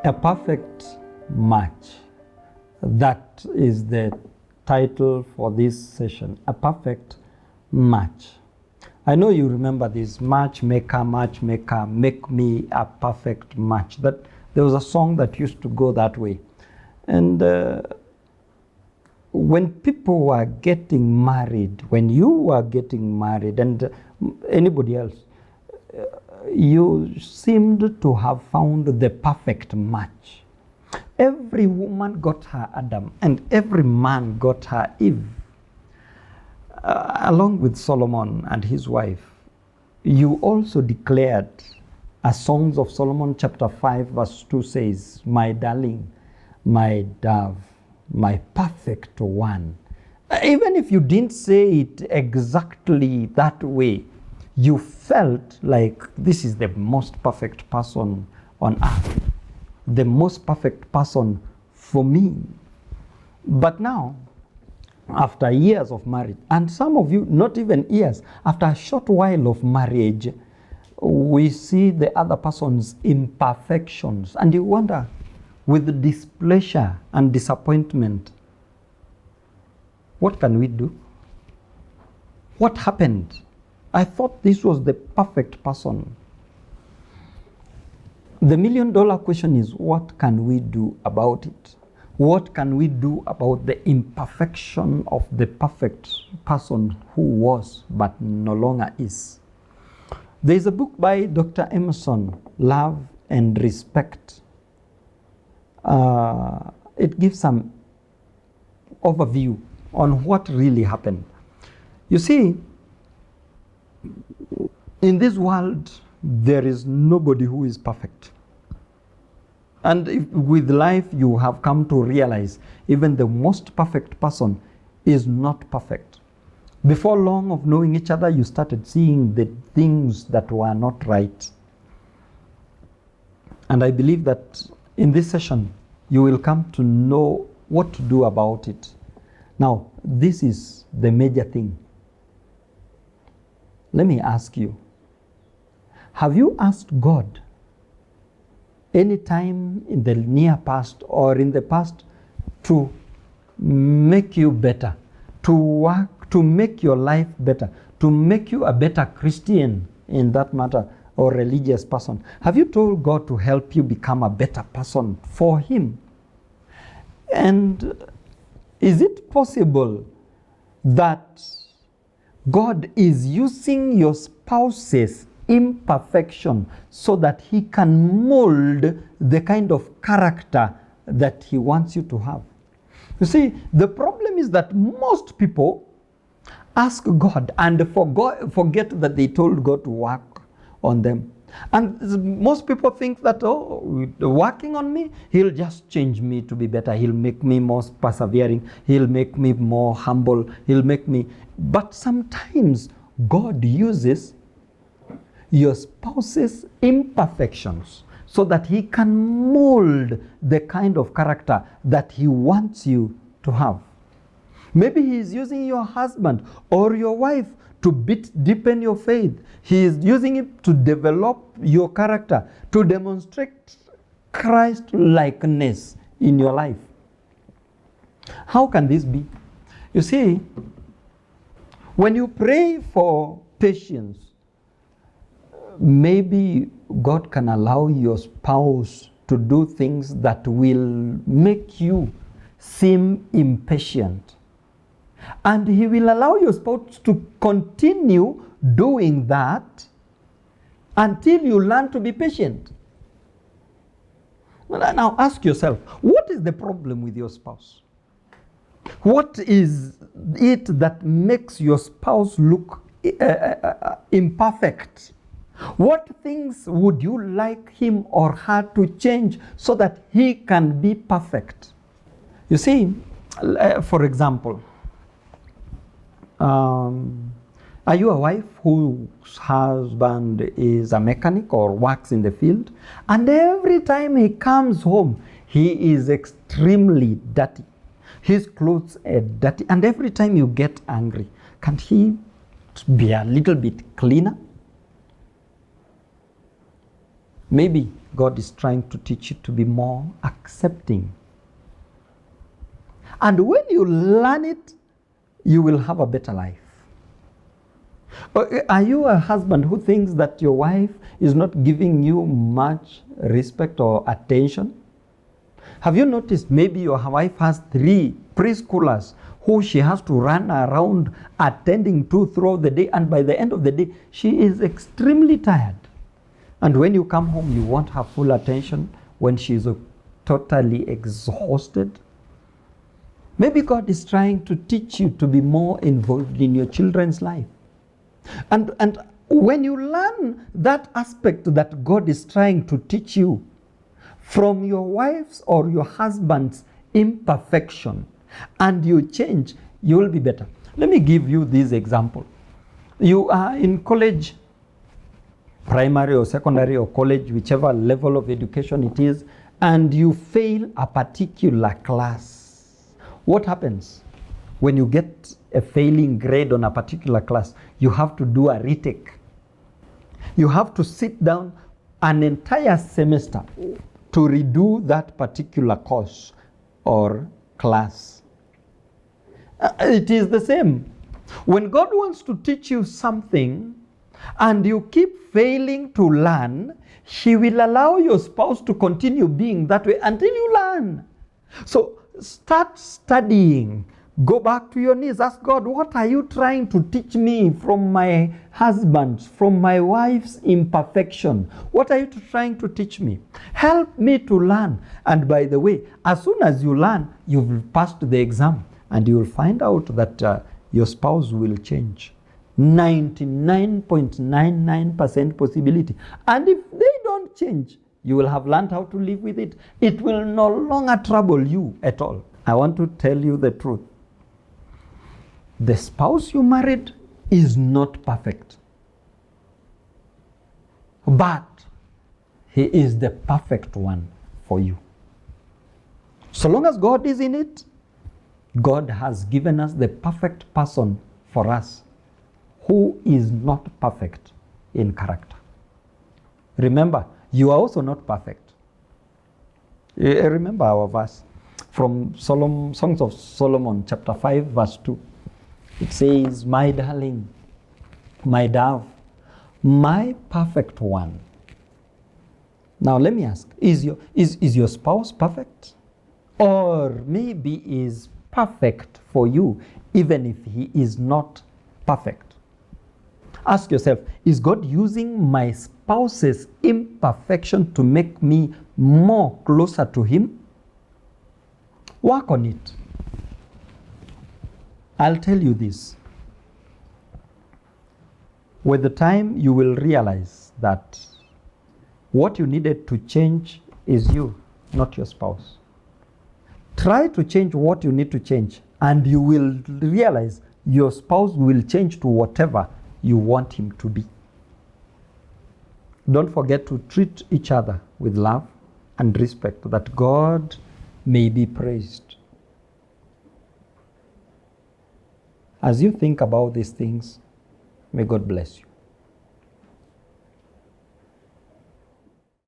A perfect match. That is the title for this session. A perfect match. I know you remember this, matchmaker, make me a perfect match. That there was a song that used to go that way. And when people were getting married, when you were getting married, and anybody else, you seemed to have found the perfect match. Every woman got her Adam, and every man got her Eve. Along with Solomon and his wife, you also declared, as Songs of Solomon chapter 5 verse 2 says, my darling, my dove, my perfect one. Even if you didn't say it exactly that way, you felt like this is the most perfect person on earth, the most perfect person for me. But now, after years of marriage, and some of you, not even years, after a short while of marriage, we see the other person's imperfections, and you wonder, with displeasure and disappointment, what can we do? What happened? I thought this was the perfect person. The million-dollar question is, what can we do about it? What can we do about the imperfection of the perfect person who was but no longer is? There is a book by Dr. Emerson, Love and Respect. It gives some overview on what really happened. You see, in this world, there is nobody who is perfect. And with life, you have come to realize even the most perfect person is not perfect. Before long of knowing each other, you started seeing the things that were not right. And I believe that in this session, you will come to know what to do about it. Now, this is the major thing. Let me ask you, have you asked God any time in the near past or in the past to make you better, to work, to make your life better, to make you a better Christian in that matter, or religious person? Have you told God to help you become a better person for Him? And is it possible that God is using your spouse's imperfection so that He can mold the kind of character that He wants you to have? You see, the problem is that most people ask God and forget that they told God to work on them. And most people think that, oh, working on me, He'll just change me to be better. He'll make me more persevering. He'll make me more humble. He'll make me... But sometimes God uses your spouse's imperfections so that He can mold the kind of character that He wants you to have. Maybe He is using your husband or your wife to deepen your faith. He is using it to develop your character, to demonstrate Christ-likeness in your life. How can this be? You see, when you pray for patience, maybe God can allow your spouse to do things that will make you seem impatient. And He will allow your spouse to continue doing that until you learn to be patient. Well, now ask yourself, what is the problem with your spouse? What is it that makes your spouse look imperfect? What things would you like him or her to change so that he can be perfect? You see, for example, are you a wife whose husband is a mechanic or works in the field? And every time he comes home, he is extremely dirty. His clothes are dirty. And every time you get angry, can't he be a little bit cleaner? Maybe God is trying to teach you to be more accepting. And when you learn it, you will have a better life. Are you a husband who thinks that your wife is not giving you much respect or attention? Have you noticed maybe your wife has 3 preschoolers who she has to run around attending to throughout the day, and by the end of the day, she is extremely tired. And when you come home, you want her full attention when she is totally exhausted. Maybe God is trying to teach you to be more involved in your children's life. And when you learn that aspect that God is trying to teach you from your wife's or your husband's imperfection, and you change, you will be better. Let me give you this example. You are in college, primary or secondary or college, whichever level of education it is, and you fail a particular class. What happens? When you get a failing grade on a particular class, you have to do a retake. You have to sit down an entire semester to redo that particular course or class. It is the same. When God wants to teach you something and you keep failing to learn, He will allow your spouse to continue being that way until you learn. So start studying. Go back to your knees. Ask God, what are you trying to teach me from my husband, from my wife's imperfection? What are you trying to teach me? Help me to learn. And by the way, as soon as you learn, you've passed the exam, and you will find out that your spouse will change. 99.99% possibility. And if they don't change, you will have learned how to live with it. It will no longer trouble you at all. I want to tell you the truth. The spouse you married is not perfect, but he is the perfect one for you. So long as God is in it, God has given us the perfect person for us who is not perfect in character. Remember, you are also not perfect. Remember our verse from Songs of Solomon, chapter 5, verse 2. It says, my darling, my dove, my perfect one. Now let me ask, is your spouse perfect? Or maybe is perfect for you, even if he is not perfect? Ask yourself, is God using my spouse's imperfection to make me more closer to Him? Work on it. I'll tell you this. With the time, you will realize that what you needed to change is you, not your spouse. Try to change what you need to change, and you will realize your spouse will change to whatever you want him to be. Don't forget to treat each other with love and respect, that God may be praised. As you think about these things, may God bless you.